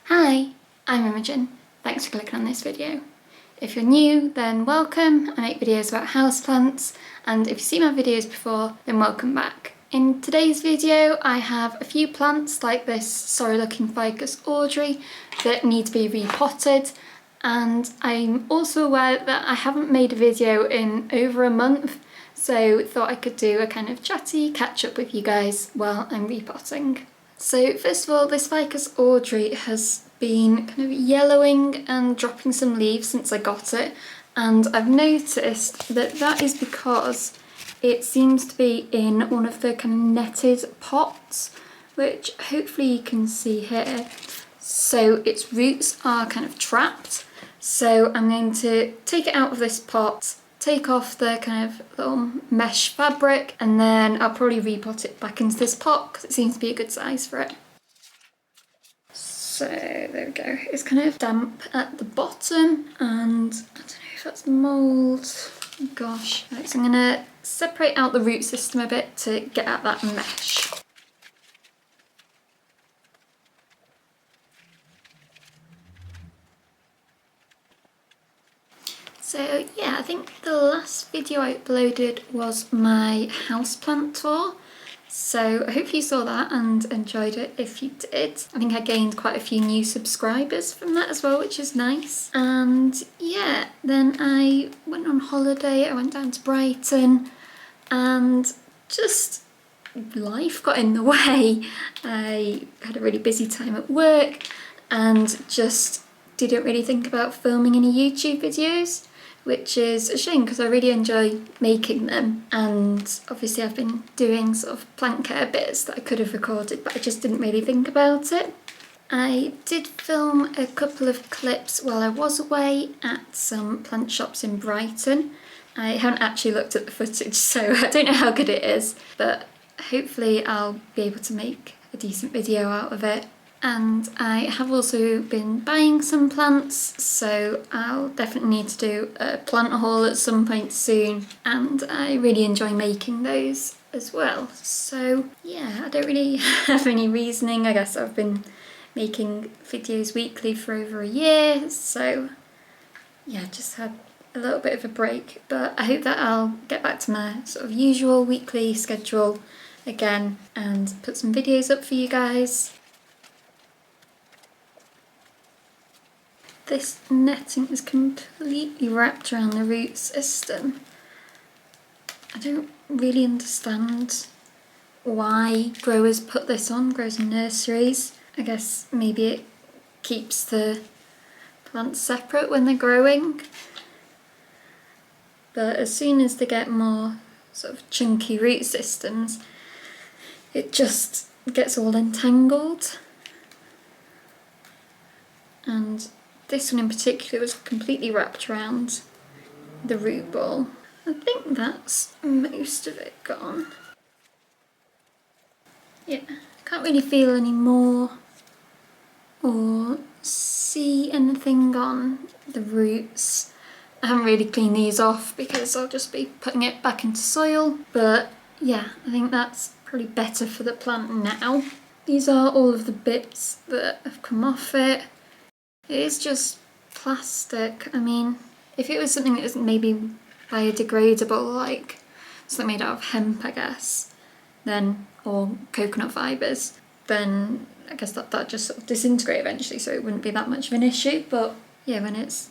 Hi, I'm Imogen. Thanks for clicking on this video. If you're new, then welcome. I make videos about houseplants, and if you've seen my videos before, then welcome back. In today's video, I have a few plants like this sorry looking ficus Audrey that need to be repotted, and I'm also aware that I haven't made a video in over a month, so thought I could do a kind of chatty catch up with you guys while I'm repotting. So first of all, this ficus Audrey has been kind of yellowing and dropping some leaves since I got it, and I've noticed that that is because it seems to be in one of the kind of netted pots, which hopefully you can see here. So its roots are kind of trapped. So I'm going to take it out of this pot, take off the kind of little mesh fabric, and then I'll probably repot it back into this pot because it seems to be a good size for it. So there we go. It's kind of damp at the bottom, and I don't know if that's mould. Gosh. Right, so I'm gonna separate out the root system a bit to get at that mesh. So yeah, I think the last video I uploaded was my houseplant tour. So I hope you saw that and enjoyed it if you did. I think I gained quite a few new subscribers from that as well, which is nice. And yeah, then I went on holiday, I went down to Brighton, and just life got in the way. I had a really busy time at work and just didn't really think about filming any YouTube videos, which is a shame because I really enjoy making them, and obviously I've been doing sort of plant care bits that I could have recorded, but I just didn't really think about it. I did film a couple of clips while I was away at some plant shops in Brighton. I haven't actually looked at the footage, so I don't know how good it is, but hopefully I'll be able to make a decent video out of it. And I have also been buying some plants, so I'll definitely need to do a plant haul at some point soon, and I really enjoy making those as well. So yeah, I don't really have any reasoning. I guess I've been making videos weekly for over a year, so yeah, just had a little bit of a break, but I hope that I'll get back to my sort of usual weekly schedule again and put some videos up for you guys. This netting is completely wrapped around the root system. I don't really understand why growers put this on, growers in nurseries. I guess maybe it keeps the plants separate when they're growing. But as soon as they get more sort of chunky root systems, it just gets all entangled. And this one in particular was completely wrapped around the root ball. I think that's most of it gone. Yeah, can't really feel any more or see anything on the roots. I haven't really cleaned these off because I'll just be putting it back into soil, but yeah, I think that's probably better for the plant now. These are all of the bits that have come off it. It is just plastic. I mean, if it was something that was maybe biodegradable, like something made out of hemp, I guess, then, or coconut fibres, then I guess that just sort of disintegrate eventually, so it wouldn't be that much of an issue. But yeah, when it's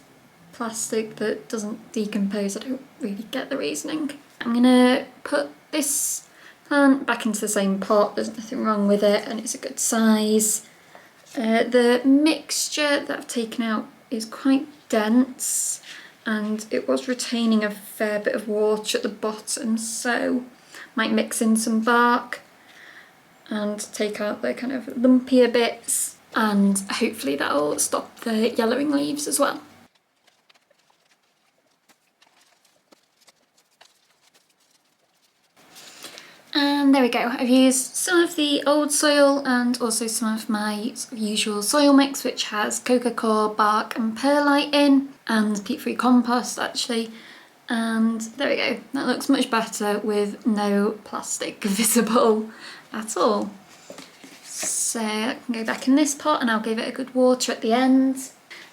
plastic that doesn't decompose, I don't really get the reasoning. I'm gonna put this plant back into the same pot. There's nothing wrong with it and it's a good size. The mixture that I've taken out is quite dense, and it was retaining a fair bit of water at the bottom, so might mix in some bark and take out the kind of lumpier bits, and hopefully that'll stop the yellowing leaves as well. And there we go, I've used some of the old soil and also some of my usual soil mix, which has coca coir, bark and perlite in, and peat-free compost actually. And there we go, that looks much better with no plastic visible at all. So So I can go back in this pot and I'll give it a good water at the end.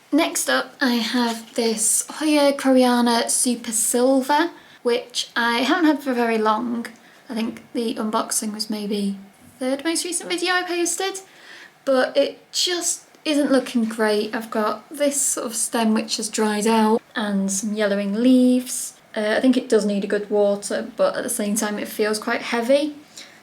Next up I have this Hoya Koreana Super Silver, which I haven't had for very long. I think the unboxing was maybe the third most recent video I posted, but it just isn't looking great. I've got this sort of stem which has dried out and some yellowing leaves. I think it does need a good water, but at the same time it feels quite heavy.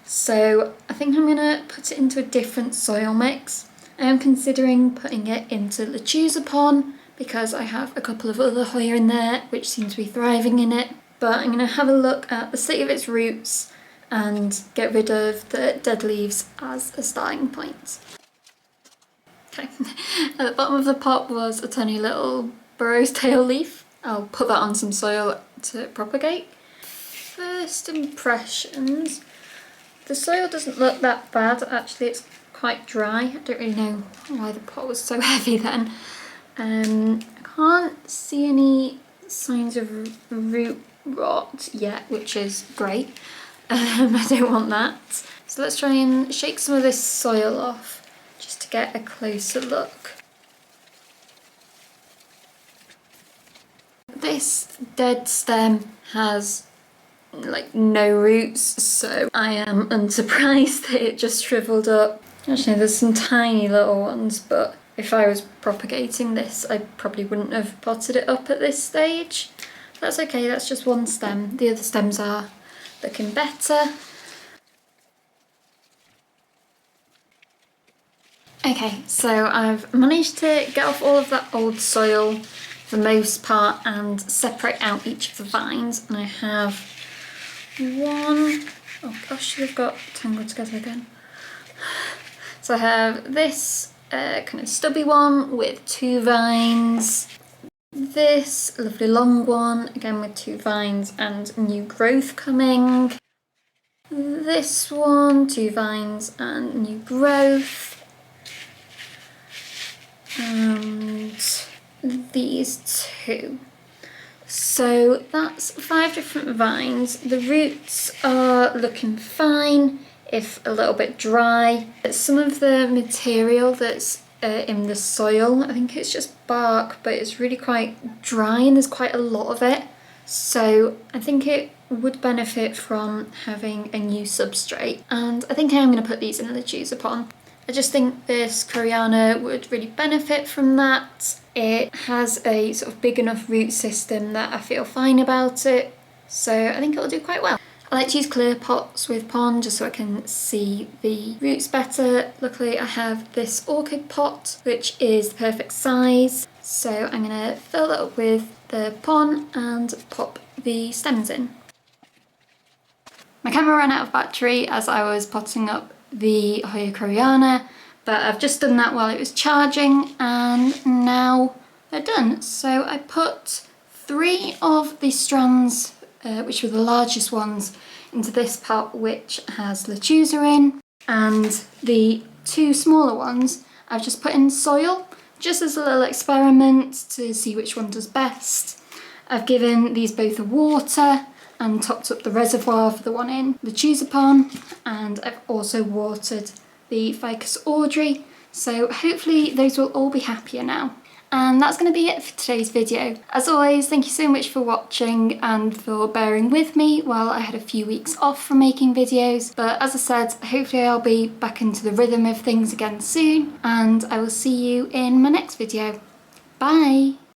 So I think I'm gonna put it into a different soil mix. I am considering putting it into Lechuzapon because I have a couple of other Hoya in there which seem to be thriving in it. But I'm gonna have a look at the state of its roots and get rid of the dead leaves as a starting point. Okay, at the bottom of the pot was a tiny little burrow's tail leaf. I'll put that on some soil to propagate. First impressions, the soil doesn't look that bad. Actually, it's quite dry. I don't really know why the pot was so heavy then. I can't see any signs of root rot yet, which is great. I don't want that. So let's try and shake some of this soil off just to get a closer look. This dead stem has like no roots, so I am unsurprised that it just shriveled up. Actually, there's some tiny little ones, but if I was propagating this, I probably wouldn't have potted it up at this stage. That's okay, that's just one stem. The other stems are looking better. Okay, so I've managed to get off all of that old soil for the most part and separate out each of the vines, and I have one, oh gosh, they've got tangled together again. So I have this kind of stubby one with 2 vines, this lovely long one, again with 2 vines and new growth coming, this one, 2 vines and new growth, and these 2. So that's 5 different vines. The roots are looking fine, if a little bit dry. Some of the material that's in the soil, I think it's just bark, but it's really quite dry and there's quite a lot of it. So I think it would benefit from having a new substrate. And I think I am going to put these in a Lechuzapon. I just think this Koreana would really benefit from that. It has a sort of big enough root system that I feel fine about it. So I think it'll do quite well. I like to use clear pots with pond just so I can see the roots better. Luckily I have this orchid pot which is the perfect size, so I'm going to fill that up with the pon and pop the stems in. My camera ran out of battery as I was potting up the Hoya Koreana, but I've just done that while it was charging and now they're done. So I put 3 of the strands, which were the largest ones, into this pot which has Lechuza in, and the 2 smaller ones I've just put in soil just as a little experiment to see which one does best. I've given these both a water and topped up the reservoir for the one in Lechuzapon, and I've also watered the Ficus Audrey, so hopefully those will all be happier now. And that's going to be it for today's video. As always, thank you so much for watching and for bearing with me while I had a few weeks off from making videos. But as I said, hopefully I'll be back into the rhythm of things again soon, and I will see you in my next video. Bye!